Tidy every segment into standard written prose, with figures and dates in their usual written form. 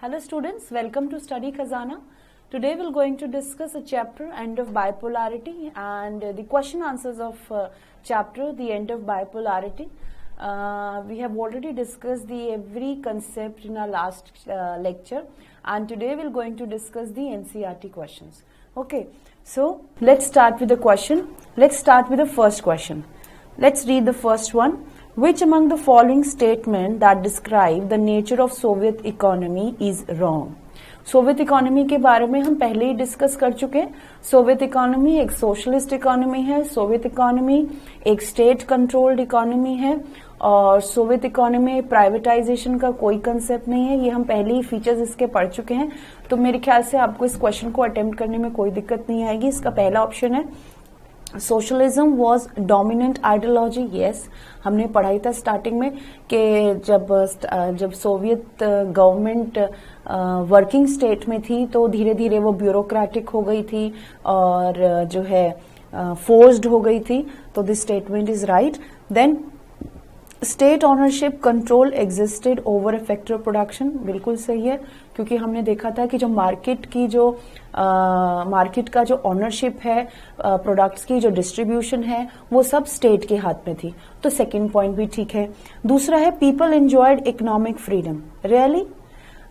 Hello students, welcome to Study Khazana. Today we're going to discuss a chapter, End of Bipolarity, and the question answers of chapter, The End of Bipolarity. We have already discussed the every concept in our last lecture, and today we're going to discuss the NCERT questions. Okay, so let's start with the question. Let's start with the first question. Let's read the first one. Which among the following statement that describe the nature of Soviet economy is wrong? Soviet economy के बारे में हम पहले ही discuss कर चुके हैं. Soviet economy एक socialist economy है. सोवियत इकोनॉमी एक स्टेट कंट्रोल्ड इकोनॉमी है और सोवियत इकोनॉमी में प्राइवेटाइजेशन का कोई कंसेप्ट नहीं है. ये हम पहले ही फीचर्स इसके पढ़ चुके हैं, तो मेरे ख्याल से आपको इस क्वेश्चन को अटेम्प्ट करने में कोई दिक्कत नहीं आएगी. इसका पहला ऑप्शन है socialism was dominant ideology. Yes, हमने पढ़ाई था स्टार्टिंग में कि जब सोवियत गवर्नमेंट वर्किंग स्टेट में थी तो धीरे धीरे वो ब्यूरोक्रेटिक हो गई थी और जो है फोर्स्ड हो गई थी. तो this statement is right. Then state ownership control existed over a factor of production. बिल्कुल सही है, क्योंकि हमने देखा था कि जो मार्केट का जो ऑनरशिप है, प्रोडक्ट्स की जो डिस्ट्रीब्यूशन है, वो सब स्टेट के हाथ में थी. तो सेकंड पॉइंट भी ठीक है. दूसरा है people enjoyed economic freedom. Really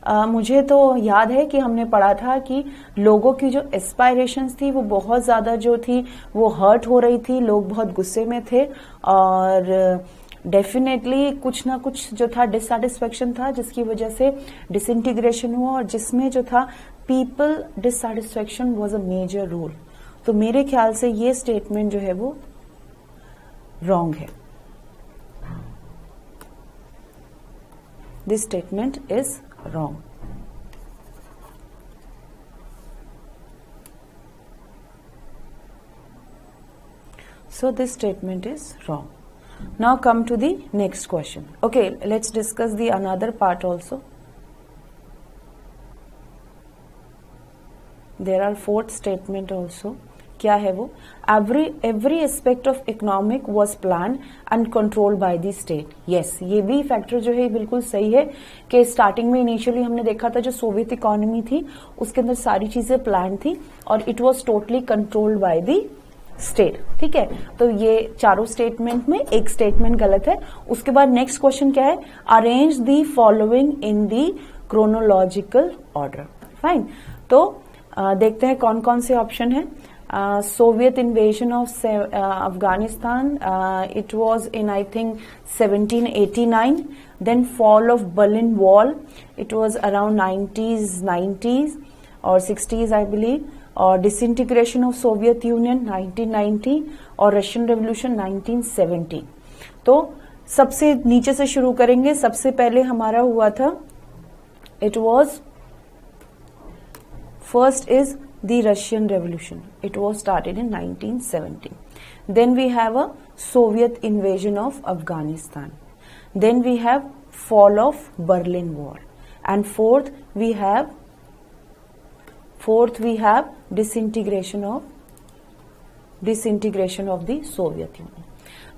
मुझे तो याद है कि हमने पढ़ा था कि लोगों की जो एस्पायरेशंस थी वो बहुत ज्यादा जो थी वो हर्ट हो रही थी. लोग बहुत गुस्से में थे और डेफिनेटली कुछ ना कुछ जो था डिससैटिस्फैक्शन था, जिसकी वजह से डिसइंटीग्रेशन हुआ और जिसमें जो था people dissatisfaction was a major role. तो मेरे ख्याल से ये स्टेटमेंट जो है वो रॉन्ग है. This statement is wrong. So this statement is wrong. Now come to the next question. Okay, let's discuss the another part also. There are fourth statement also. क्या है वो? Every aspect of economic was planned and controlled by the state. Yes, ये भी factor जो है बिल्कुल सही है कि स्टार्टिंग में इनिशियली हमने देखा था जो सोवियत इकोनॉमी थी उसके अंदर सारी चीजें प्लान थी और it was totally controlled by the state. ठीक है, तो ये चारों स्टेटमेंट में एक स्टेटमेंट गलत है. उसके बाद नेक्स्ट क्वेश्चन क्या है? Arrange the following in the chronological order. Fine, तो देखते हैं कौन कौन से ऑप्शन है. Soviet invasion of Afghanistan, it was in I think 1789. Then fall of Berlin Wall, it was around 90s or 60s I believe. और disintegration of Soviet Union 1990 और Russian Revolution 1970. तो सबसे नीचे से शुरू करेंगे. सबसे पहले हमारा हुआ था it was first is the Russian Revolution. It was started in 1970. Then we have a Soviet invasion of Afghanistan. Then we have fall of Berlin Wall. And fourth we have disintegration of the Soviet Union.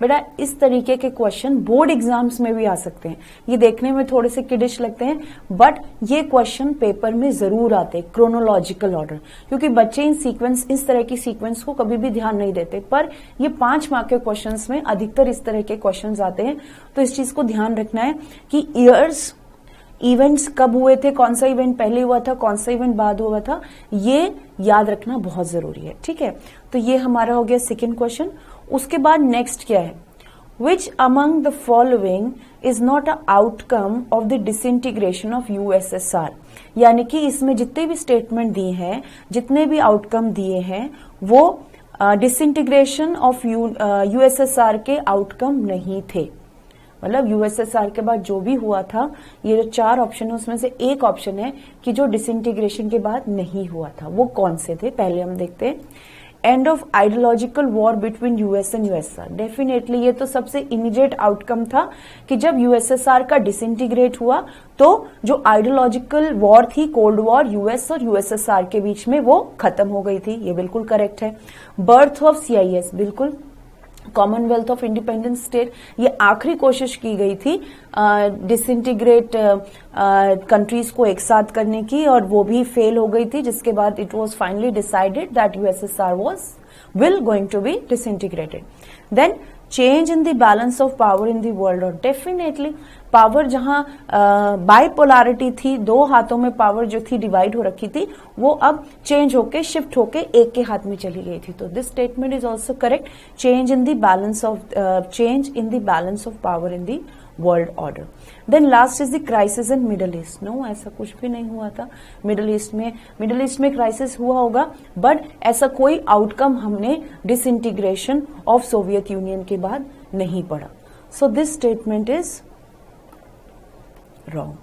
बेटा इस तरीके के question board exams में भी आ सकते हैं. ये देखने में थोड़े से किडिश लगते हैं बट ये क्वेश्चन पेपर में जरूर आते हैं क्रोनोलॉजिकल ऑर्डर, क्योंकि बच्चे इस तरह की सीक्वेंस को कभी भी ध्यान नहीं देते. पर ये 5 मार्क के क्वेश्चंस में अधिकतर इस तरह के क्वेश्चंस आते हैं. तो इस चीज को ध्यान रखना है कि ईयर्स, इवेंट्स कब हुए थे, कौन सा इवेंट पहले हुआ था, कौन सा इवेंट बाद हुआ था, ये याद रखना बहुत जरूरी है. ठीक है, तो ये हमारा हो गया सेकेंड क्वेश्चन. उसके बाद नेक्स्ट क्या है? Which among the following is not a outcome of the disintegration of USSR. यानी कि इसमें जितने भी स्टेटमेंट दिए हैं, जितने भी आउटकम दिए हैं, वो डिसइंटीग्रेशन ऑफ यूएसएसआर के आउटकम नहीं थे. मतलब यूएसएसआर के बाद जो भी हुआ था, ये जो 4 ऑप्शन है उसमें से एक ऑप्शन है कि जो डिसइंटीग्रेशन के बाद नहीं हुआ था. वो कौन से थे पहले हम देखते हैं. End of ideological war between US and USR. Definitely ये तो सबसे इमीडिएट आउटकम था कि जब यूएसएसआर का डिसइंटीग्रेट हुआ तो जो आइडियोलॉजिकल वॉर थी, कोल्ड वॉर यूएस और यूएसएसआर के बीच में, वो खत्म हो गई थी. ये बिल्कुल करेक्ट है. बर्थ ऑफ सीआईएस, बिल्कुल कॉमनवेल्थ ऑफ इंडिपेंडेंट स्टेट, ये आखिरी कोशिश की गई थी डिसइंटीग्रेट कंट्रीज को एक साथ करने की, और वो भी फेल हो गई थी, जिसके बाद it was finally decided that USSR will going to be disintegrated. Then change in the balance of power in the world, और डेफिनेटली पावर जहां बाइपोलैरिटी थी, दो हाथों में पावर जो थी डिवाइड हो रखी थी, वो अब चेंज होके शिफ्ट होके एक के हाथ में चली गई थी. तो this statement is also correct. Change in the balance of power in the world order. Then last is the crisis in Middle East. No, ऐसा कुछ भी नहीं हुआ था मिडल ईस्ट में क्राइसिस हुआ होगा, बट ऐसा कोई आउटकम हमने डिसइंटीग्रेशन ऑफ सोवियत यूनियन के बाद नहीं पड़ा. So this statement is wrong.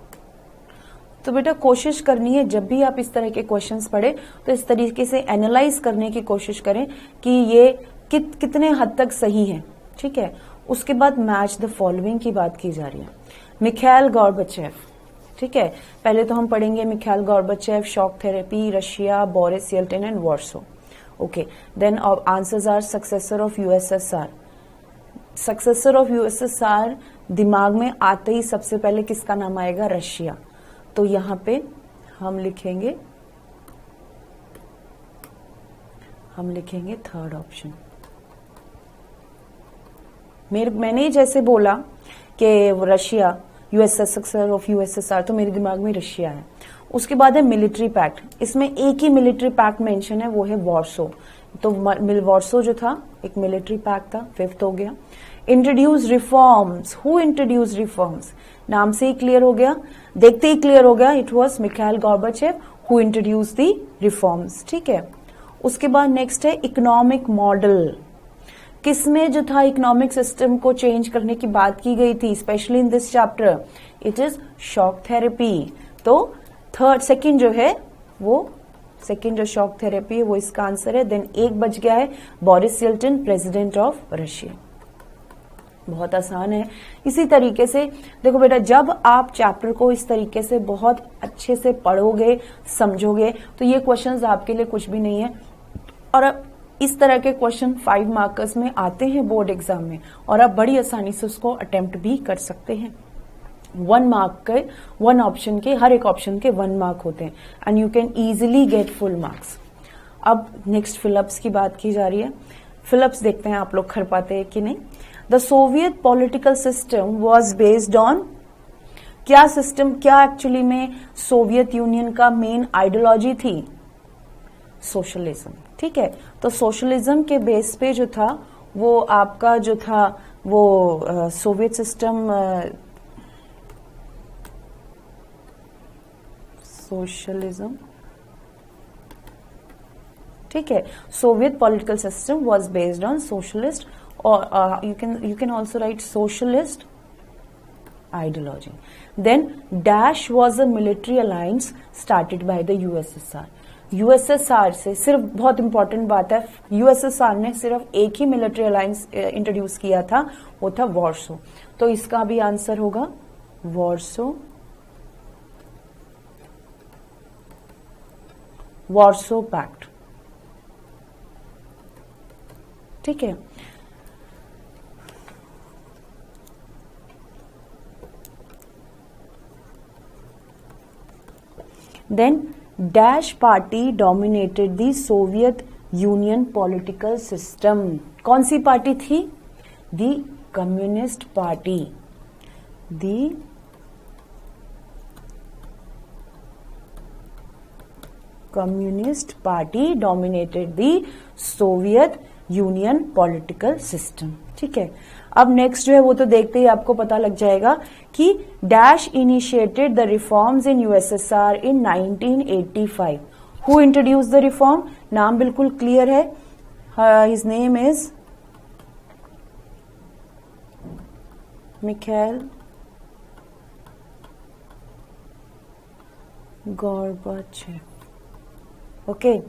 तो बेटा कोशिश करनी है जब भी आप इस तरह के क्वेश्चंस पढ़े तो इस तरीके से एनालाइज करने की कोशिश करें कि ये कितने हद तक सही है. ठीक है. उसके बाद मैच द फॉलोइंग की बात की जा रही है. Mikhail Gorbachev. ठीक है. पहले तो हम पढ़ेंगे Mikhail Gorbachev, shock therapy, Russia, Boris Yeltsin and Warsaw. Okay. Then answers are successor of USSR. Successor of USSR दिमाग में आते ही सबसे पहले किसका नाम आएगा? रशिया. तो यहां पे हम लिखेंगे थर्ड ऑप्शन. मैंने जैसे बोला कि रशिया सक्सेसर ऑफ यूएसएसआर, तो मेरे दिमाग में रशिया है. उसके बाद है मिलिट्री पैक्ट. इसमें एक ही मिलिट्री पैक्ट मेंशन है, वो है वॉर्सो. तो वॉर्सो जो था एक मिलिट्री पैक्ट था. फिफ्थ हो गया. Introduce reforms. Who introduce reforms? नाम से ही क्लियर हो गया, देखते ही क्लियर हो गया. It was Mikhail Gorbachev who introduce the reforms. ठीक है. उसके बाद नेक्स्ट है इकोनॉमिक मॉडल. किसमें जो था इकोनॉमिक सिस्टम को चेंज करने की बात की गई थी, specially in this chapter? It is shock therapy. तो सेकंड जो शॉक थेरेपी है वो इसका आंसर है. देन एक बच गया है बोरिस येल्टिन, प्रेसिडेंट ऑफ रशिया. बहुत आसान है. इसी तरीके से देखो बेटा, जब आप चैप्टर को इस तरीके से बहुत अच्छे से पढ़ोगे, समझोगे, तो ये क्वेश्चंस आपके लिए कुछ भी नहीं है. और अब इस तरह के क्वेश्चन 5 मार्कर्स में आते हैं बोर्ड एग्जाम में, और आप बड़ी आसानी से उसको अटेम्प्ट भी कर सकते हैं. 1 मार्क के, 1 ऑप्शन के, हर एक ऑप्शन के 1 मार्क होते हैं, and you can easily get full marks. अब नेक्स्ट फिलअप्स की बात की जा रही है. फिलअप्स देखते हैं आप लोग कर पाते हैं कि नहीं. The Soviet political system was based on, क्या सिस्टम, क्या एक्चुअली में सोवियत यूनियन का मेन आइडियोलॉजी थी? सोशलिज्म. ठीक है. तो सोशलिज्म के बेस पे जो था वो आपका जो था वो सोवियत सिस्टम, सोशलिज्म. ठीक है. Soviet political system was based on socialist, और you can also write socialist ideology. Then dash was a military alliance started by the USSR. USSR से सिर्फ, बहुत इंपॉर्टेंट बात है, यूएसएसआर ने सिर्फ एक ही मिलिट्री अलायंस इंट्रोड्यूस किया था, वो था वॉर्सो. तो इसका भी आंसर होगा वॉर्सो पैक्ट. ठीक है. Then dash party dominated the Soviet Union political system. कौन सी पार्टी थी? The communist party. The communist party dominated the Soviet Union political system. ठीक है. अब नेक्स्ट जो है वो तो देखते ही आपको पता लग जाएगा कि dash initiated the reforms in USSR in 1985. Who introduce the reform? नाम बिल्कुल क्लियर है. His name is Mikhail Gorbachev. Okay.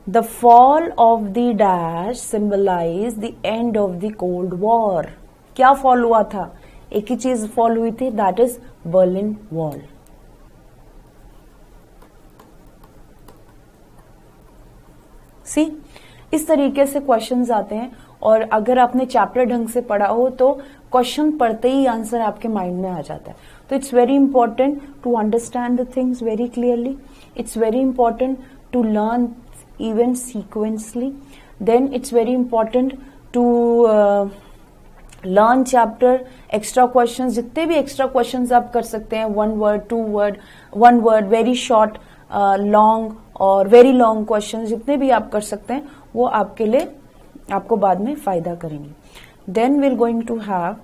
The fall of the dash symbolize the end of the Cold War. क्या फॉल हुआ था? एक ही चीज fall हुई थी, दैट इज बर्लिन वॉल. सी, इस तरीके से क्वेश्चंस आते हैं। और अगर आपने चैप्टर ढंग से पढ़ा हो तो क्वेश्चन पढ़ते ही आंसर आपके माइंड में आ जाता है। तो it's very important to understand the things very clearly, it's very important to learn even sequentially, then it's very important to learn chapter, extra questions, जितने भी एक्स्ट्रा क्वेश्चंस आप कर सकते हैं, 1 word 2 word 1 word, very short, long और very long questions जितने भी आप कर सकते हैं वो आपके लिए आपको बाद में फायदा करेंगे। Then we are going to have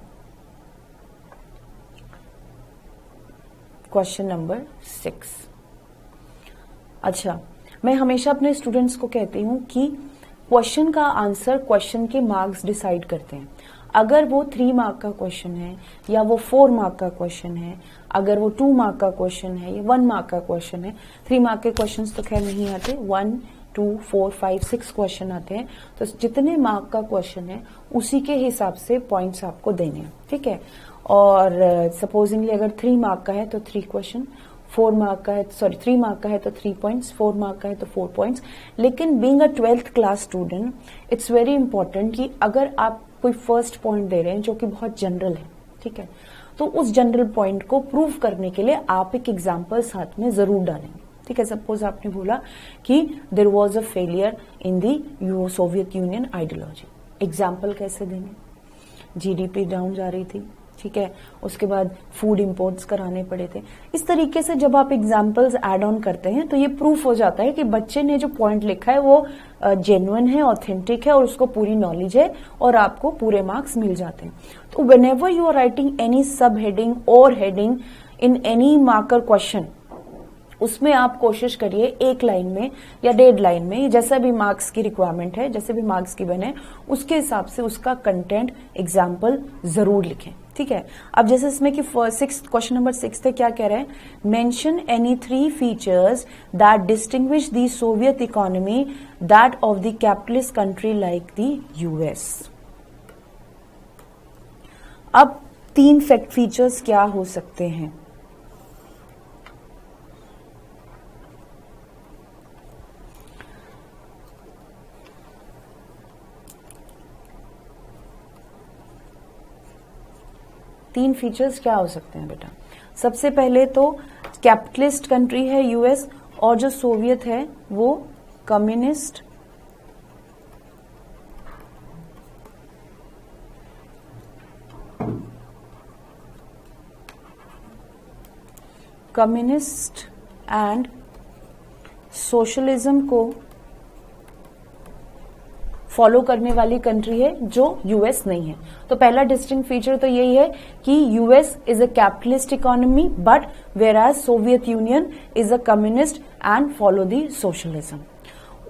question number 6। अच्छा, मैं हमेशा अपने स्टूडेंट्स को कहती हूं कि क्वेश्चन का आंसर क्वेश्चन के मार्क्स डिसाइड करते हैं। अगर वो 3 मार्क का क्वेश्चन है या वो 4 मार्क का क्वेश्चन है, अगर वो 2 मार्क का क्वेश्चन है या 1 मार्क का क्वेश्चन है, 3 मार्क के क्वेश्चंस तो खैर नहीं आते, 1 2 4 5 6 क्वेश्चन आते हैं। तो जितने मार्क का क्वेश्चन है उसी के हिसाब से पॉइंट्स आपको देने हैं, ठीक है। और सपोजिंगली अगर 3 मार्क का है तो 3 क्वेश्चन, 4 मार्क का है, सॉरी 3 मार्क का है तो 3 पॉइंट्स, 4 मार्क का है तो 4 पॉइंट्स। लेकिन being a 12th class student it's very important कि अगर आप कोई फर्स्ट पॉइंट दे रहे हैं जो कि बहुत जनरल है, ठीक है, तो उस जनरल पॉइंट को प्रूव करने के लिए आप एक एग्जाम्पल साथ में जरूर डालेंगे, ठीक है। सपोज आपने बोला कि there was a failure in the Soviet Union ideology, example कैसे देंगे? जीडीपी डाउन जा रही थी, ठीक है, उसके बाद फूड इंपोर्ट्स कराने पड़े थे। इस तरीके से जब आप एग्जाम्पल्स ऐड ऑन करते हैं तो ये प्रूफ हो जाता है कि बच्चे ने जो पॉइंट लिखा है वो जेन्युइन है, ऑथेंटिक है और उसको पूरी नॉलेज है और आपको पूरे मार्क्स मिल जाते हैं। तो whenever you are writing any subheading और heading in any marker question, उसमें आप कोशिश करिए 1 लाइन में या 1.5 लाइन में, जैसा भी मार्क्स की रिक्वायरमेंट है, जैसे भी मार्क्स की बने उसके हिसाब से उसका कंटेंट एग्जाम्पल जरूर लिखें, ठीक है। अब जैसे इसमें कि क्वेश्चन नंबर 6 थे, क्या कह रहे हैं? Mention any 3 features that distinguish the Soviet economy that of the capitalist country like the US. अब 3 फीचर्स क्या हो सकते हैं? तीन फीचर्स क्या हो सकते हैं बेटा? सबसे पहले तो कैपिटलिस्ट कंट्री है यूएस और जो सोवियत है वो कम्युनिस्ट एंड सोशलिज्म को फॉलो करने वाली कंट्री है जो यूएस नहीं है। तो पहला डिस्टिंक्ट फीचर तो यही है कि US is a capitalist economy but whereas Soviet Union is a communist and follow the socialism.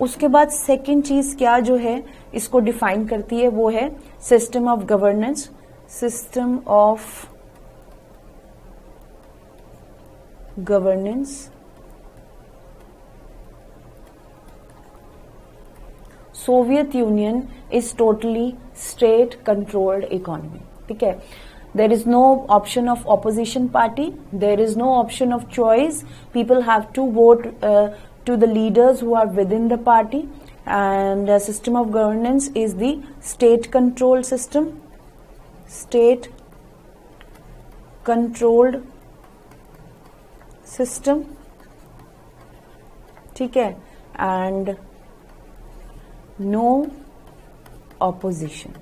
उसके बाद सेकेंड चीज क्या जो है इसको डिफाइन करती है वो है system of governance. System of governance Soviet Union is totally state controlled economy, ठीक है। There is no option of opposition party, there is no option of choice, people have to vote to the leaders who are within the party, and system of governance is the state controlled system, state controlled system, ठीक है, and no opposition,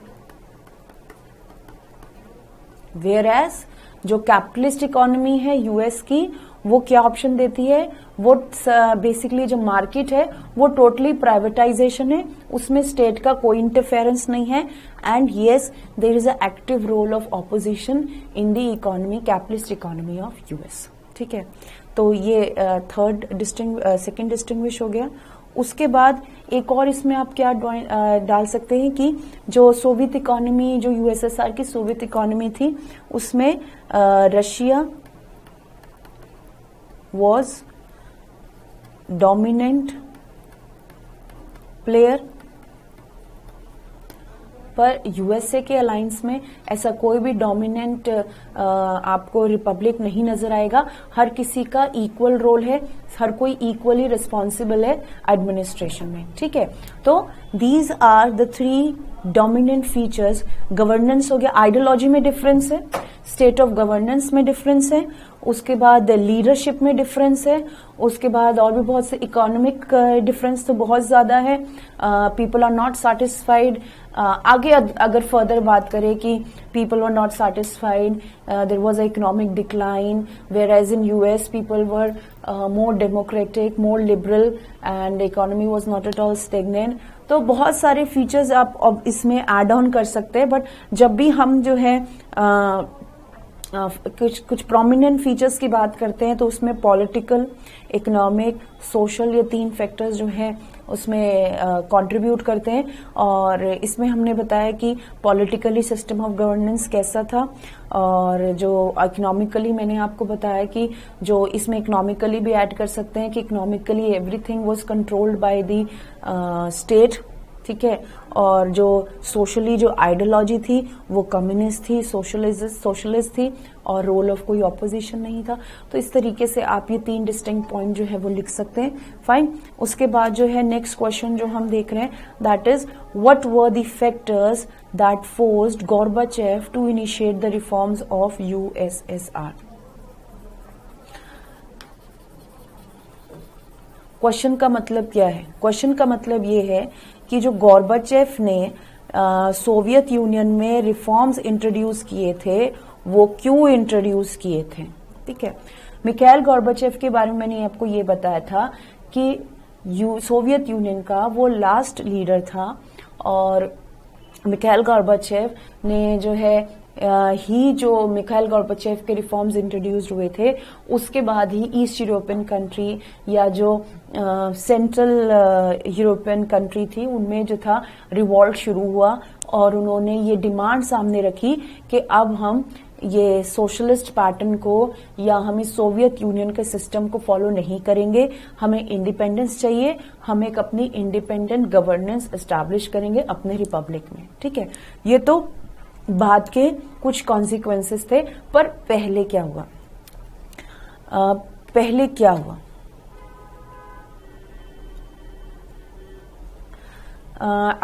whereas जो capitalist economy है US की वो क्या option देती है, वो बेसिकली जो मार्केट है वो टोटली प्राइवेटाइजेशन है, उसमें स्टेट का कोई इंटरफेरेंस नहीं है, and yes there is a active role of opposition in the economy, capitalist economy of US, ठीक है। तो ये सेकंड डिस्टिंग्विश हो गया। उसके बाद एक और इसमें आप क्या डाल सकते हैं कि जो सोवियत इकोनॉमी, जो यूएसएसआर की सोवियत इकोनॉमी थी उसमें रशिया was dominant player, पर यूएसए के अलायंस में ऐसा कोई भी डोमिनेंट आपको रिपब्लिक नहीं नजर आएगा। हर किसी का इक्वल रोल है, हर कोई इक्वली रिस्पॉन्सिबल है एडमिनिस्ट्रेशन में, ठीक है। तो these are the 3 dominant features. Governance हो गया, आइडियोलॉजी में डिफरेंस है, स्टेट ऑफ गवर्नेंस में डिफरेंस है, उसके बाद लीडरशिप में डिफरेंस है, उसके बाद और भी बहुत से इकोनॉमिक डिफरेंस तो बहुत ज्यादा है। People are not satisfied. आगे अगर फर्दर बात करें कि people were not satisfied, there was a economic decline, whereas in US people were more democratic, more liberal and economy was not at all stagnant. तो बहुत सारे features आप अब इसमें एड ऑन कर सकते हैं, बट जब भी हम जो है कुछ प्रोमिनेंट फीचर्स की बात करते हैं तो उसमें पॉलिटिकल, इकोनॉमिक, सोशल, ये 3 फैक्टर्स जो हैं उसमें कंट्रीब्यूट करते हैं। और इसमें हमने बताया कि पॉलिटिकली सिस्टम ऑफ गवर्नेंस कैसा था, और जो इकोनॉमिकली मैंने आपको बताया कि जो इसमें इकोनॉमिकली भी ऐड कर सकते हैं कि economically everything was controlled by the state, ठीक है। और जो सोशली जो आइडियोलॉजी थी वो कम्युनिस्ट थी, सोशलिस्ट थी, और रोल ऑफ कोई ऑपोजिशन नहीं था। तो इस तरीके से आप ये 3 डिस्टिंक्ट पॉइंट जो है वो लिख सकते हैं। फाइन। उसके बाद जो है नेक्स्ट क्वेश्चन जो हम देख रहे हैं, that is what were the factors that forced Gorbachev to initiate the reforms of USSR. Question का मतलब क्या है? क्वेश्चन का मतलब ये है कि जो गोर्बाचेव ने सोवियत यूनियन में रिफॉर्म्स इंट्रोड्यूस किए थे वो क्यों इंट्रोड्यूस किए थे, ठीक है। मिखाइल गोर्बाचेव के बारे में मैंने आपको ये बताया था कि सोवियत यूनियन का वो लास्ट लीडर था, और मिखाइल गोर्बाचेव ने जो है जो मिखाइल गोर्बाचेव के रिफॉर्म्स इंट्रोड्यूस्ड हुए थे उसके बाद ही ईस्ट यूरोपियन कंट्री या जो सेंट्रल यूरोपियन कंट्री थी उनमें जो था रिवॉल्ट शुरू हुआ, और उन्होंने ये डिमांड सामने रखी कि अब हम ये सोशलिस्ट पैटर्न को या हम इस सोवियत यूनियन के सिस्टम को फॉलो नहीं करेंगे, हमें इंडिपेंडेंस चाहिए, हम एक अपनी इंडिपेंडेंट गवर्नेंस एस्टैब्लिश करेंगे अपने रिपब्लिक में, ठीक है। ये तो बाद के कुछ कॉन्सिक्वेंसेस थे, पर पहले क्या हुआ?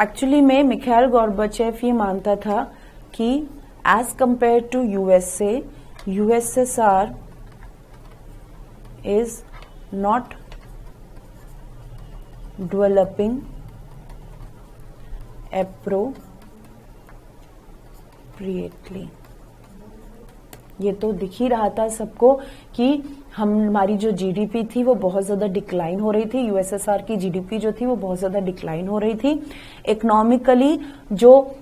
एक्चुअली में मिखाइल गोर्बाचेव ये मानता था कि as compared to USA, USSR is not developing appropriately। ये तो दिख ही रहा था सबको कि हमारी जो जीडीपी थी वो बहुत ज्यादा डिक्लाइन हो रही थी, यूएसएसआर की जीडीपी जो थी वो बहुत ज्यादा डिक्लाइन हो रही थी। इकोनॉमिकली जो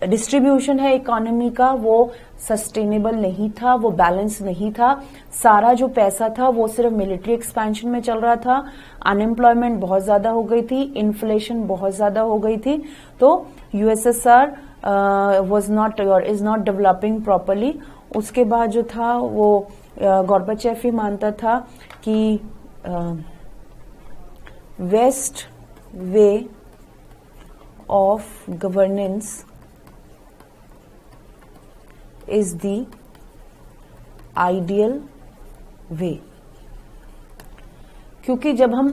डिस्ट्रीब्यूशन है इकोनॉमी का वो सस्टेनेबल नहीं था, वो बैलेंस नहीं था। सारा जो पैसा था वो सिर्फ मिलिट्री एक्सपेंशन में चल रहा था, अनएम्प्लॉयमेंट बहुत ज्यादा हो गई थी, इन्फ्लेशन बहुत ज्यादा हो गई थी। तो USSR was not or is not developing properly। उसके बाद जो था वो गोर्बाचेव ही मानता था कि west way of governance is the ideal way, क्योंकि जब हम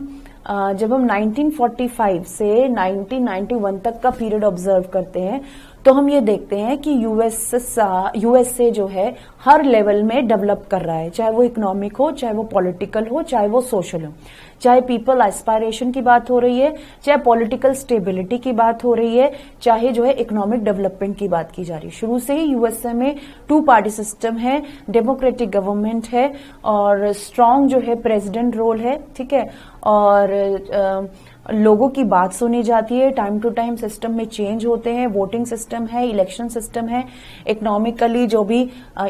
1945 से 1991 तक का पीरियड ऑब्जर्व करते हैं तो हम ये देखते हैं कि यूएसए जो है हर लेवल में डेवलप कर रहा है, चाहे वो इकोनॉमिक हो, चाहे वो पॉलिटिकल हो, चाहे वो सोशल हो, चाहे पीपल एस्पायरेशन की बात हो रही है, चाहे पॉलिटिकल स्टेबिलिटी की बात हो रही है, चाहे जो है इकोनॉमिक डेवलपमेंट की बात की जा रही है। शुरू से ही यूएसए में 2 पार्टी सिस्टम है, डेमोक्रेटिक गवर्नमेंट है और स्ट्रांग जो है प्रेसिडेंट रोल है, ठीक है। और लोगों की बात सुनी जाती है, टाइम टू टाइम सिस्टम में चेंज होते हैं, वोटिंग सिस्टम है, इलेक्शन सिस्टम है, इकोनॉमिकली जो भी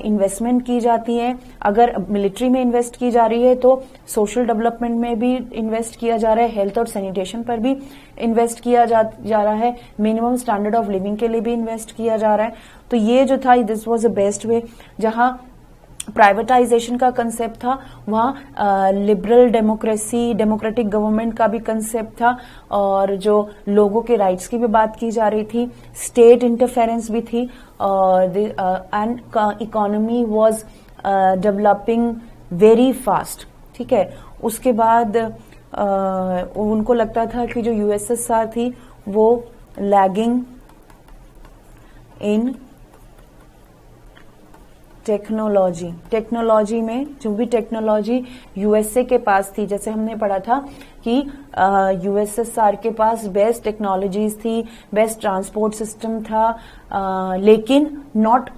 इन्वेस्टमेंट की जाती है, अगर मिलिट्री में इन्वेस्ट की जा रही है तो सोशल डेवलपमेंट में भी इन्वेस्ट किया जा रहा है, हेल्थ और सैनिटेशन पर भी इन्वेस्ट किया जा रहा है, मिनिमम स्टैंडर्ड ऑफ लिविंग के लिए भी इन्वेस्ट किया जा रहा है। तो ये जो था दिस वाज द बेस्ट वे। जहां प्राइवेटाइजेशन का कंसेप्ट था वहां लिबरल डेमोक्रेसी, डेमोक्रेटिक गवर्नमेंट का भी कंसेप्ट था, और जो लोगों के राइट्स की भी बात की जा रही थी, स्टेट इंटरफेरेंस भी थी, and economy was developing very fast, ठीक है। उसके बाद उनको लगता था कि जो यूएसएसआर थी वो लैगिंग इन टेक्नोलॉजी में, जो भी टेक्नोलॉजी यूएसए के पास थी, जैसे हमने पढ़ा था कि यूएसएसआर के पास बेस्ट टेक्नोलॉजीज थी, बेस्ट ट्रांसपोर्ट सिस्टम था, लेकिन नॉट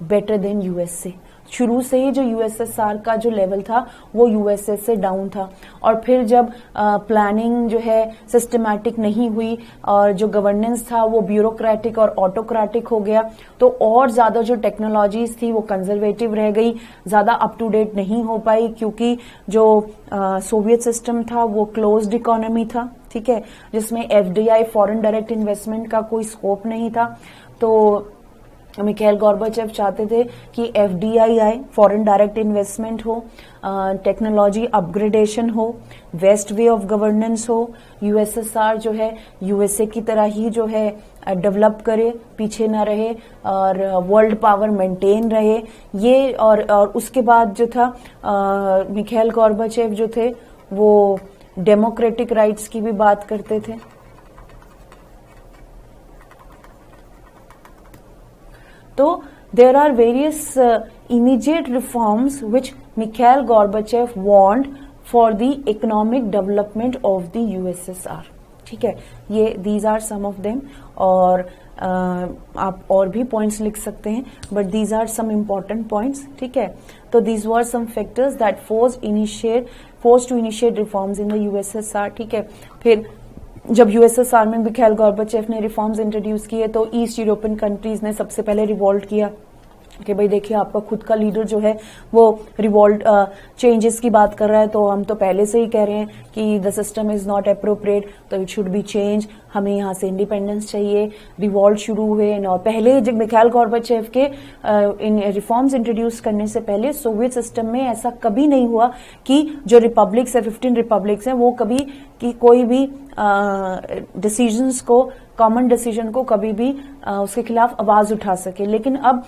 बेटर देन यूएसए। शुरू से ही जो यूएसएसआर का जो लेवल था वो यूएसए से डाउन था, और फिर जब प्लानिंग जो है सिस्टमैटिक नहीं हुई और जो गवर्नेंस था वो ब्यूरोक्रेटिक और ऑटोक्रेटिक हो गया, तो और ज्यादा जो टेक्नोलॉजीज थी वो कंजर्वेटिव रह गई, ज्यादा अप टू डेट नहीं हो पाई, क्योंकि जो सोवियत सिस्टम था वो क्लोज्ड इकोनॉमी था, ठीक है, जिसमें एफडीआई फॉरेन डायरेक्ट इन्वेस्टमेंट का कोई स्कोप नहीं था। तो मिखाइल गोर्बाचेव चाहते थे कि एफडीआई आए, फॉरेन डायरेक्ट इन्वेस्टमेंट हो, टेक्नोलॉजी अपग्रेडेशन हो, वेस्ट वे ऑफ गवर्नेंस हो, यूएसएसआर जो है यूएसए की तरह ही जो है डेवलप करे, पीछे ना रहे, और वर्ल्ड पावर मेंटेन रहे। ये और उसके बाद जो था मिखाइल गोर्बाचेव जो थे वो डेमोक्रेटिक राइट्स की भी बात करते थे। तो there are various immediate reforms which Mikhail Gorbachev want for the economic development of the USSR. ठीक है, ये these are some of them, और आप और भी points लिख सकते हैं, but these are some important points. ठीक है, तो these were some factors that forced to initiate reforms in the USSR. ठीक है, फिर जब यूएसएसआर में मिखाइल गोर्बाचेव ने रिफॉर्म्स इंट्रोड्यूस किए तो ईस्ट यूरोपियन कंट्रीज ने सबसे पहले रिवोल्ट किया कि भाई देखिए आपका खुद का लीडर जो है वो रिवोल्ट चेंजेस की बात कर रहा है, तो हम तो पहले से ही कह रहे हैं कि the system is not appropriate, तो इट शुड बी चेंज, हमें यहाँ से इंडिपेंडेंस चाहिए। रिवोल्ट शुरू हुए, और पहले जब मिखाइल गोर्बाचेव के इन रिफॉर्म्स इंट्रोड्यूस करने से पहले सोवियत सिस्टम में ऐसा कभी नहीं हुआ कि जो रिपब्लिक्स है, 15 रिपब्लिक्स हैं, वो कभी कि कोई भी डिसीजंस को, कॉमन डिसीजन को कभी भी उसके खिलाफ आवाज उठा सके। लेकिन अब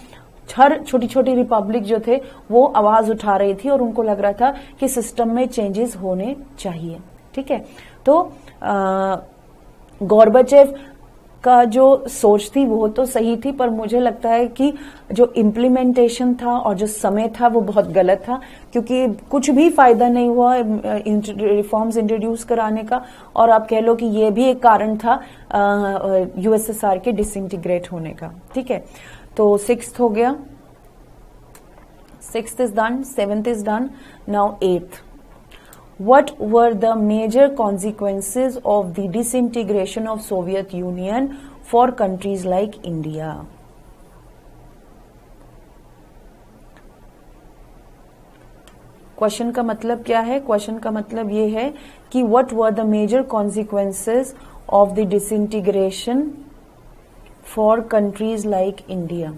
हर छोटी छोटी रिपब्लिक जो थे वो आवाज उठा रही थी और उनको लग रहा था कि सिस्टम में चेंजेस होने चाहिए। ठीक है, तो गोर्बाचेव का जो सोच थी वो तो सही थी, पर मुझे लगता है कि जो इम्प्लीमेंटेशन था और जो समय था वो बहुत गलत था, क्योंकि कुछ भी फायदा नहीं हुआ रिफॉर्म्स इंट्रोड्यूस कराने का, और आप कह लो कि ये भी एक कारण था यूएसएसआर के डिसइंटीग्रेट होने का। ठीक है, तो 6th हो गया, 6th is done, 7th is done, now 8th. What were the major consequences of the disintegration of Soviet Union for countries like India? Question का मतलब क्या है? क्वेश्चन का मतलब ये है कि what were the major consequences of the disintegration for countries like India?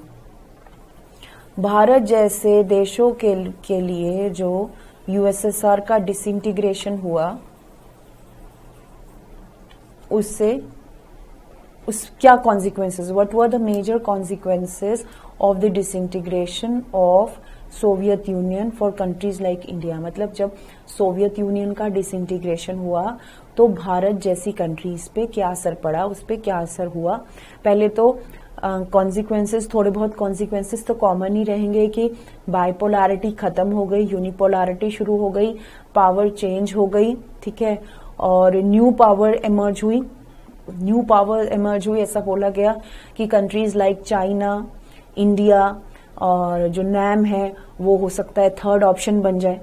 Bharat जैसे देशों के लिए जो यूएसएसआर का डिसइंटीग्रेशन हुआ, उससे क्या consequences, what were the major consequences of the disintegration of Soviet Union for countries like India. मतलब जब सोवियत यूनियन का डिसइंटीग्रेशन हुआ तो भारत जैसी कंट्रीज पे क्या असर पड़ा, उस पे क्या असर हुआ। पहले तो कॉन्सिक्वेंसेस, थोड़े बहुत कॉन्सिक्वेंसेस तो कॉमन ही रहेंगे कि बाइपोलैरिटी खत्म हो गई, यूनिपोलैरिटी शुरू हो गई, पावर चेंज हो गई। ठीक है, और न्यू पावर एमर्ज हुई, ऐसा बोला गया कि कंट्रीज लाइक चाइना, इंडिया और जो नैम है वो हो सकता है थर्ड ऑप्शन बन जाए।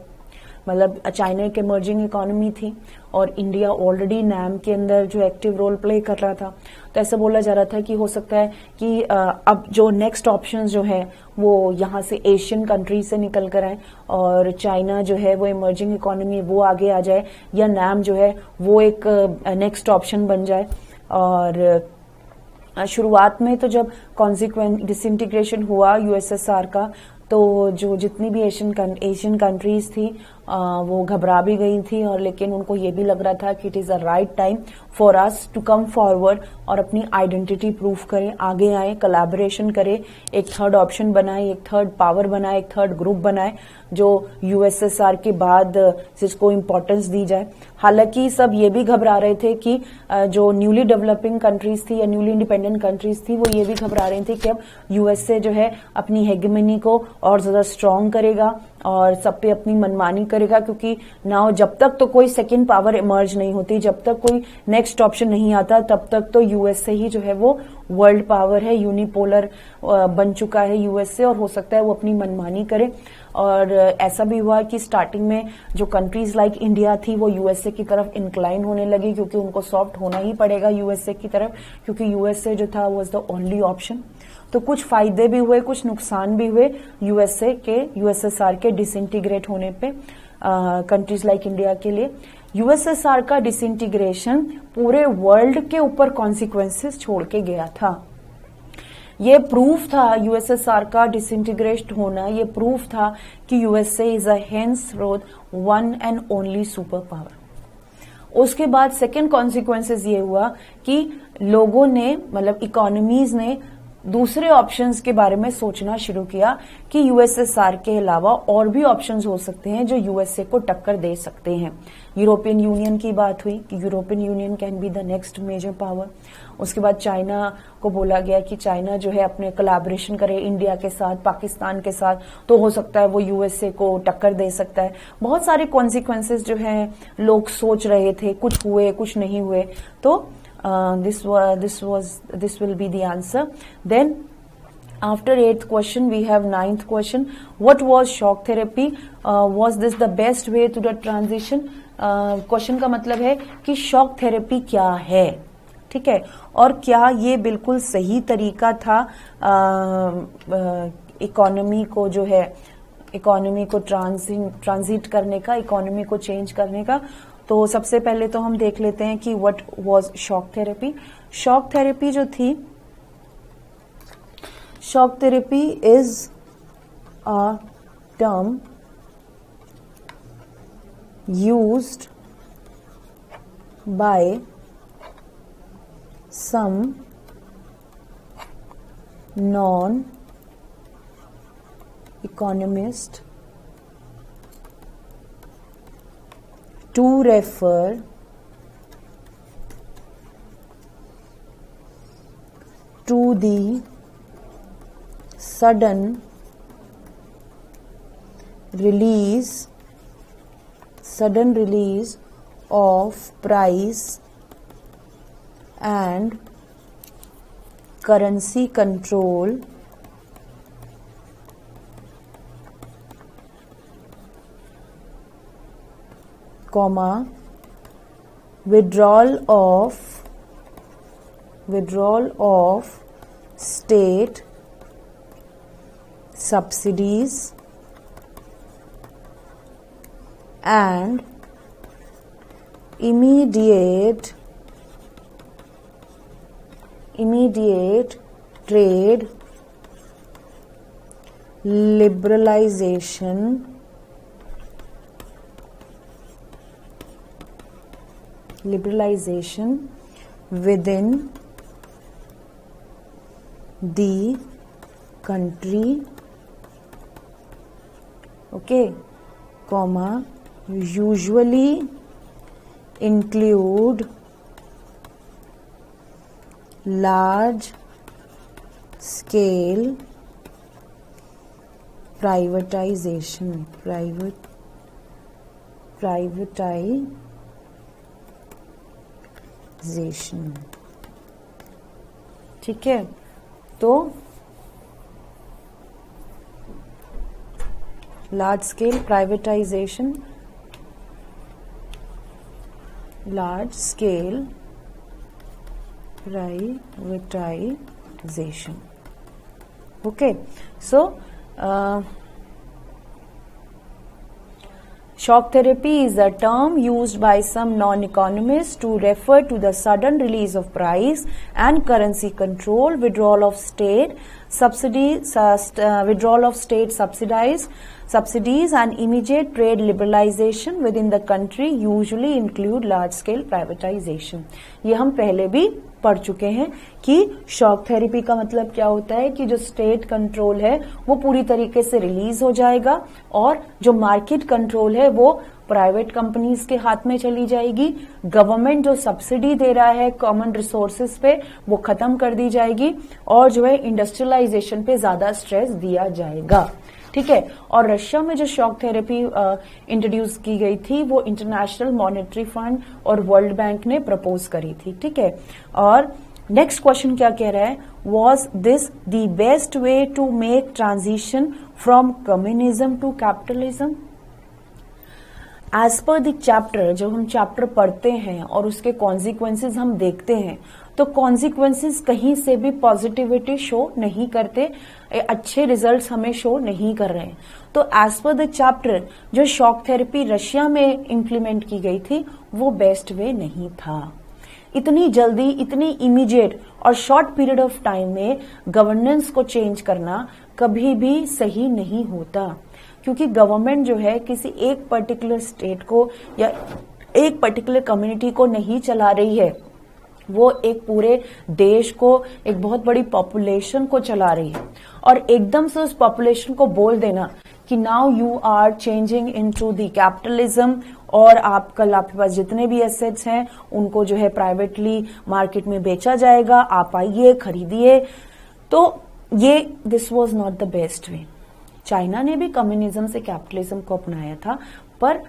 मतलब चाइना एक इमर्जिंग इकोनॉमी थी और इंडिया ऑलरेडी नैम के अंदर जो एक्टिव रोल प्ले कर रहा था, तो ऐसा बोला जा रहा था कि हो सकता है कि अब जो नेक्स्ट ऑप्शंस जो है वो यहाँ से एशियन कंट्री से निकल कर आए, और चाइना जो है वो इमर्जिंग इकोनॉमी वो आगे आ जाए, या नैम जो है वो एक नेक्स्ट ऑप्शन बन जाए। और शुरुआत में तो जब डिसइंटीग्रेशन हुआ यूएसएसआर का, तो जो जितनी भी एशियन कंट्रीज थी वो घबरा भी गई थी, और लेकिन उनको ये भी लग रहा था कि it is a right time for us to come forward और अपनी आइडेंटिटी प्रूव करें, आगे आए, कोलैबोरेशन करें, एक थर्ड ऑप्शन बनाए, एक थर्ड पावर बनाए, एक थर्ड ग्रुप बनाए जो यूएसएसआर के बाद जिसको इम्पोर्टेंस दी जाए। हालांकि सब ये भी घबरा रहे थे कि जो न्यूली डेवलपिंग कंट्रीज थी या न्यूली इंडिपेंडेंट कंट्रीज थी वो ये भी घबरा रही थी कि अब यूएसए जो है अपनी हेगेमनी को और ज्यादा स्ट्रांग करेगा और सब पे अपनी मनमानी करेगा, क्योंकि नाउ जब तक तो कोई सेकेंड पावर इमर्ज नहीं होती, जब तक कोई नेक्स्ट ऑप्शन नहीं आता, तब तक तो यूएसए ही जो है वो वर्ल्ड पावर है, यूनिपोलर बन चुका है यूएसए, और हो सकता है वो अपनी मनमानी करे। और ऐसा भी हुआ कि स्टार्टिंग में जो कंट्रीज लाइक इंडिया थी वो यूएसए की तरफ इंक्लाइन होने लगी, क्योंकि उनको सॉफ्ट होना ही पड़ेगा यूएसए की तरफ, क्योंकि यूएसए जो था वाज द ओनली ऑप्शन। तो कुछ फायदे भी हुए, कुछ नुकसान भी हुए यूएसएसआर के डिसइंटीग्रेट होने पे कंट्रीज लाइक इंडिया के लिए। यूएसएसआर का डिसइंटीग्रेशन पूरे वर्ल्ड के ऊपर कॉन्सिक्वेंसेस छोड़ के गया था। ये प्रूफ था यूएसएसआर का डिसइंटीग्रेट होना, ये प्रूफ था कि USA is a henceforth one and only super power. उसके बाद सेकेंड कॉन्सिक्वेंसेस ये हुआ कि लोगों ने, मतलब इकोनॉमीज ने दूसरे ऑप्शंस के बारे में सोचना शुरू किया कि यूएसएसआर के अलावा और भी ऑप्शंस हो सकते हैं जो यूएसए को टक्कर दे सकते हैं। यूरोपियन यूनियन की बात हुई कि European Union can be the next major power. उसके बाद चाइना को बोला गया कि चाइना जो है अपने कोलैबोरेशन करे इंडिया के साथ, पाकिस्तान के साथ, तो हो सकता है वो यूएसए को टक्कर दे सकता है। बहुत सारे कॉन्सिक्वेंसेस जो हैं लोग सोच रहे थे, कुछ हुए कुछ नहीं हुए। तो this will be the answer. Then after 8th question we have 9th question. What was shock therapy? Was this the best way to the transition? Question का मतलब है कि शॉक थेरेपी क्या है, ठीक है, और क्या ये बिल्कुल सही तरीका था इकोनॉमी को जो है, इकोनॉमी को ट्रांजिट करने का, इकोनॉमी को चेंज करने का। तो सबसे पहले तो हम देख लेते हैं कि what was shock therapy. Shock therapy जो थी, shock therapy is a term used by some non-economists to refer to the sudden release of price and currency control comma withdrawal of state subsidies and immediate trade liberalization within the country, okay, comma usually include large scale privatization, ठीक है। तो large scale privatisation, large scale privatization, okay. So Shock therapy is a term used by some non-economists to refer to the sudden release of price and currency control, withdrawal of state subsidies and immediate trade liberalization within the country usually include large-scale privatization. ये हम पहले भी पढ़ चुके हैं कि shock therapy का मतलब क्या होता है कि जो स्टेट कंट्रोल है वो पूरी तरीके से रिलीज हो जाएगा और जो मार्केट कंट्रोल है वो प्राइवेट कंपनीज के हाथ में चली जाएगी. गवर्नमेंट जो सब्सिडी दे रहा है कॉमन रिसोर्सेज पे वो खत्म कर दी जाएगी और जो है इंडस्ट्रियलाइजेशन पे ज्यादा स्ट्रेस दिया जाएगा. ठीक है. और रशिया में जो शॉक थेरेपी इंट्रोड्यूस की गई थी वो इंटरनेशनल मॉनेटरी फंड और वर्ल्ड बैंक ने प्रपोज करी थी. ठीक है. और नेक्स्ट क्वेश्चन क्या कह रहा है, was this the best way to make transition from communism to capitalism? As per the chapter, जब हम चैप्टर पढ़ते हैं और उसके कॉन्सिक्वेंसेज हम देखते हैं तो कॉन्सिक्वेंसेज कहीं से भी पॉजिटिविटी शो नहीं करते, अच्छे रिजल्ट्स हमें शो नहीं कर रहे हैं. तो एज पर द चैप्टर जो शॉक थेरेपी रशिया में इंप्लीमेंट की गई थी वो बेस्ट वे नहीं था. इतनी जल्दी, इतनी इमीडिएट और शॉर्ट पीरियड ऑफ टाइम में गवर्नेंस को चेंज करना कभी भी सही नहीं होता, क्योंकि गवर्नमेंट जो है किसी एक पर्टिकुलर स्टेट को या एक पर्टिकुलर कम्युनिटी को नहीं चला रही है, वो एक पूरे देश को, एक बहुत बड़ी पॉपुलेशन को चला रही है. और एकदम से उस पॉपुलेशन को बोल देना कि now you are changing into the capitalism और आपके पास जितने भी एसेट्स हैं उनको जो है प्राइवेटली मार्केट में बेचा जाएगा, आप आइए खरीदिए. तो ये this was not the best way. China ने भी कम्युनिज्म से कैपिटलिज्म को अपनाया था, पर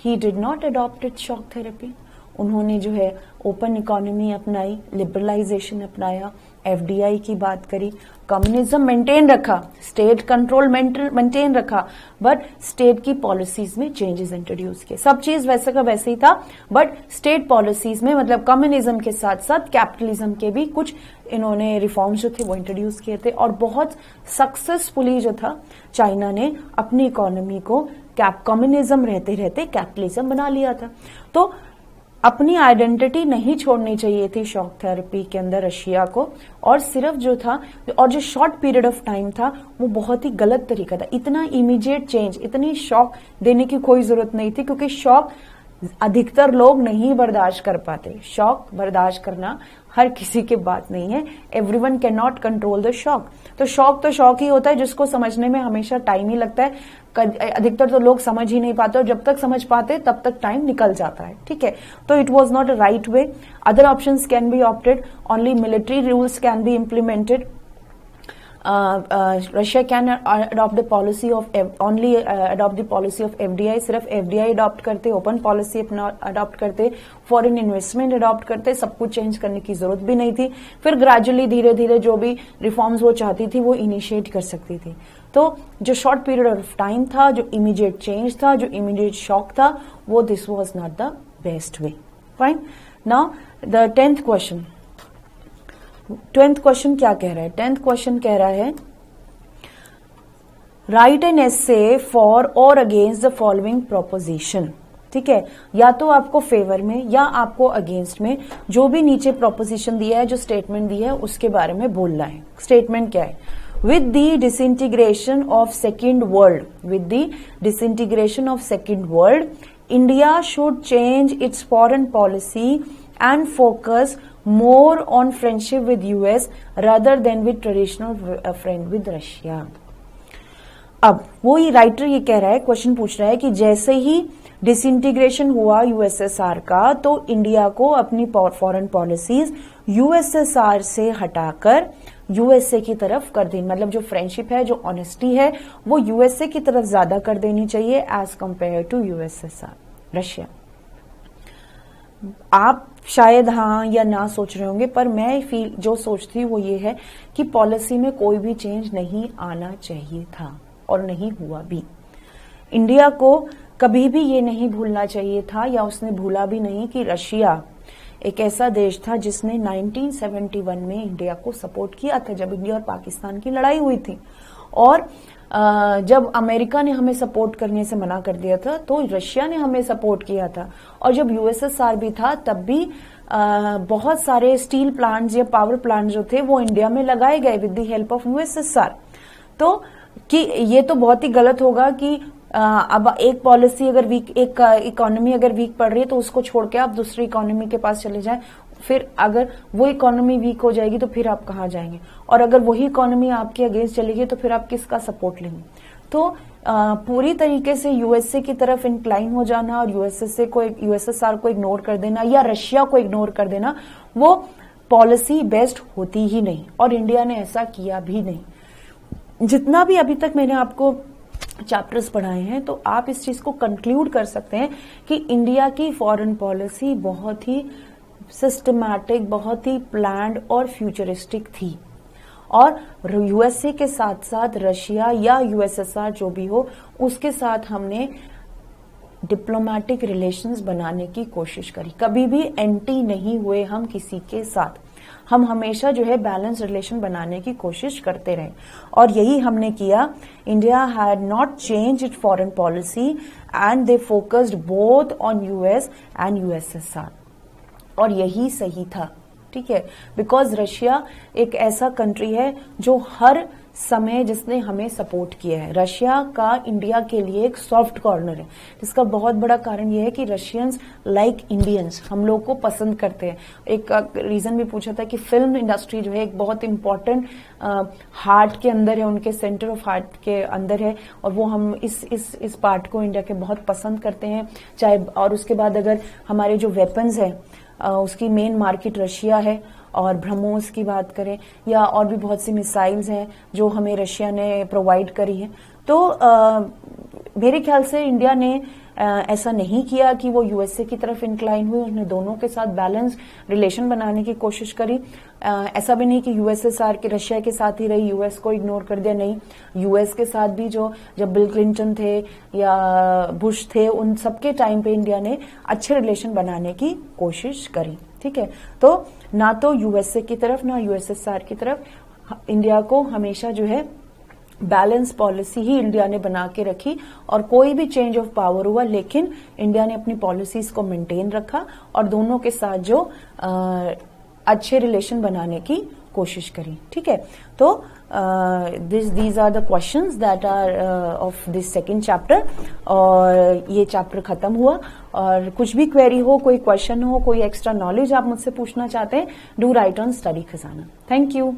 he did not adopted shock therapy. उन्होंने जो है ओपन इकोनॉमी अपनाई, लिबरलाइजेशन अपनाया, एफडीआई की बात करी, कम्युनिज्म मेंटेन रखा, स्टेट कंट्रोल मेंटेन रखा, बट स्टेट की पॉलिसीज में चेंजेस इंट्रोड्यूस किए. सब चीज वैसे का वैसे ही था, बट स्टेट पॉलिसीज में मतलब कम्युनिज्म के साथ साथ कैपिटलिज्म के भी कुछ इन्होंने रिफॉर्म्स जो थे वो इंट्रोड्यूस किए थे. और बहुत सक्सेसफुली जो था चाइना ने अपनी इकोनॉमी को कम्युनिज्म रहते रहते कैपिटलिज्म बना लिया था. तो अपनी आइडेंटिटी नहीं छोड़नी चाहिए थी शॉक थेरेपी के अंदर रशिया को, और सिर्फ जो था और जो शॉर्ट पीरियड ऑफ टाइम था वो बहुत ही गलत तरीका था. इतना इमीडिएट चेंज, इतनी शॉक देने की कोई जरूरत नहीं थी, क्योंकि शॉक अधिकतर लोग नहीं बर्दाश्त कर पाते. शॉक बर्दाश्त करना हर किसी की बात नहीं है. Everyone can not control the shock. तो शॉक ही होता है जिसको समझने में हमेशा टाइम ही लगता है. अधिकतर तो लोग समझ ही नहीं पाते और जब तक समझ पाते तब तक टाइम निकल जाता है. ठीक है. तो it was not a right way. Other options can be opted. Only military rules can be implemented. Russia can adopt the policy of adopt the policy of FDI. सिर्फ FDI अडॉप्ट करते, open policy अपना adopt करते, foreign investment adopt करते, सब कुछ change करने की जरूरत भी नहीं थी. फिर ग्रेजुअली धीरे धीरे जो भी रिफॉर्म्स वो चाहती थी वो इनिशिएट कर सकती थी. तो जो शॉर्ट पीरियड ऑफ टाइम था, जो इमीडिएट चेंज था, जो इमीडिएट शॉक था, वो this was not the best way. Fine. Now the 10th question. 10th question क्या कह रहा है? 10th क्वेश्चन कह रहा है राइट एन एसे फॉर और अगेंस्ट द फॉलोइंग प्रोपोजिशन. ठीक है. या तो आपको फेवर में या आपको अगेंस्ट में जो भी नीचे प्रोपोजिशन दिया है, जो स्टेटमेंट दिया है, उसके बारे में बोलना है. स्टेटमेंट क्या है? With the disintegration of Second World, India should change its foreign policy and focus more on friendship with US rather than with traditional friend with Russia. अब वो ही राइटर ये कह रहा है, क्वेश्चन पूछ रहा है कि जैसे ही डिसइंटीग्रेशन हुआ यूएसएसआर का तो इंडिया को अपनी फॉरेन पॉलिसीज यूएसएसआर से हटाकर यूएसए की तरफ कर देनी, मतलब जो फ्रेंडशिप है, जो ऑनेस्टी है, वो यूएसए की तरफ ज्यादा कर देनी चाहिए as compared to USSR, Russia. आप शायद हाँ या ना सोच रहे होंगे, पर मैं जो सोचती हूँ वो ये है कि पॉलिसी में कोई भी चेंज नहीं आना चाहिए था और नहीं हुआ भी. इंडिया को कभी भी ये नहीं भूलना चाहिए था, या उसने भूला भी नहीं कि रशिया एक ऐसा देश था जिसने 1971 में इंडिया को सपोर्ट किया था जब इंडिया और पाकिस्तान की लड़ाई हुई थी. और जब अमेरिका ने हमें सपोर्ट करने से मना कर दिया था तो रशिया ने हमें सपोर्ट किया था। और जब यूएसएसआर भी था तब भी बहुत सारे स्टील प्लांट्स या पावर प्लांट्स जो थे वो इंडिया में लगाए गए with the help of USSR. तो कि ये तो बहुत ही गलत होगा कि अब एक पॉलिसी अगर वीक, एक इकोनॉमी अगर वीक पड़ रही है तो उसको छोड़ के आप दूसरी इकोनॉमी के पास चले जाएं। फिर अगर वो इकोनॉमी वीक हो जाएगी तो फिर आप कहाँ जाएंगे, और अगर वही इकोनॉमी आपके अगेंस्ट चलेगी तो फिर आप किसका सपोर्ट लेंगे। तो पूरी तरीके से यूएसए की तरफ इंक्लाइन हो जाना और यूएसएसआर को इग्नोर कर देना या रशिया को इग्नोर कर देना, वो पॉलिसी बेस्ट होती ही नहीं, और इंडिया ने ऐसा किया भी नहीं। जितना भी अभी तक मैंने आपको चैप्टर्स पढ़ाए हैं तो आप इस चीज को कंक्लूड कर सकते हैं कि इंडिया की फॉरेन पॉलिसी बहुत ही सिस्टमैटिक, बहुत ही प्लान्ड और फ्यूचरिस्टिक थी। और यूएसए के साथ साथ रशिया या यूएसएसआर जो भी हो उसके साथ हमने डिप्लोमेटिक रिलेशंस बनाने की कोशिश करी। कभी भी एंटी नहीं हुए हम किसी के साथ, हम हमेशा जो है बैलेंस रिलेशन बनाने की कोशिश करते रहे, और यही हमने किया। India had not change it foreign policy and they focused both on US and USSR, और यही सही था, ठीक है। बिकॉज रशिया एक ऐसा कंट्री है जो हर समय जिसने हमें सपोर्ट किया है। रशिया का इंडिया के लिए एक सॉफ्ट कॉर्नर है, जिसका बहुत बड़ा कारण यह है कि रशियंस लाइक इंडियंस, हम लोग को पसंद करते हैं। एक रीजन भी पूछा था कि फिल्म इंडस्ट्री जो है एक बहुत इंपॉर्टेंट हार्ट के अंदर है, उनके सेंटर ऑफ हार्ट के अंदर है, और वो हम इस पार्ट को इंडिया के बहुत पसंद करते हैं। चाहे और उसके बाद अगर हमारे जो वेपन्स है उसकी मेन मार्केट रशिया है, और ब्रह्मोस की बात करें या और भी बहुत सी मिसाइल्स हैं जो हमें रशिया ने प्रोवाइड करी है। तो मेरे ख्याल से इंडिया ने ऐसा नहीं किया कि वो यूएसए की तरफ इंक्लाइन हुई, उसने दोनों के साथ बैलेंस रिलेशन बनाने की कोशिश करी। ऐसा भी नहीं कि यूएसएसआर के रशिया के साथ ही रही, यूएस को इग्नोर कर दिया, नहीं। यूएस के साथ भी जो जब बिल क्लिंटन थे या बुश थे उन सबके टाइम पे इंडिया ने अच्छे रिलेशन बनाने की कोशिश करी, ठीक है। तो ना तो यूएसए की तरफ ना यूएसएसआर की तरफ इंडिया को हमेशा जो है बैलेंस पॉलिसी ही इंडिया ने बना के रखी, और कोई भी चेंज ऑफ पावर हुआ लेकिन इंडिया ने अपनी पॉलिसीज को मेंटेन रखा और दोनों के साथ जो अच्छे रिलेशन बनाने की कोशिश करी, ठीक है। तो these are the questions that are of this second chapter, और ये चैप्टर खत्म हुआ। और कुछ भी क्वेरी हो, कोई क्वेश्चन हो, कोई एक्स्ट्रा नॉलेज आप मुझसे पूछना चाहते हैं, डू राइट ऑन स्टडी खजाना। Thank you.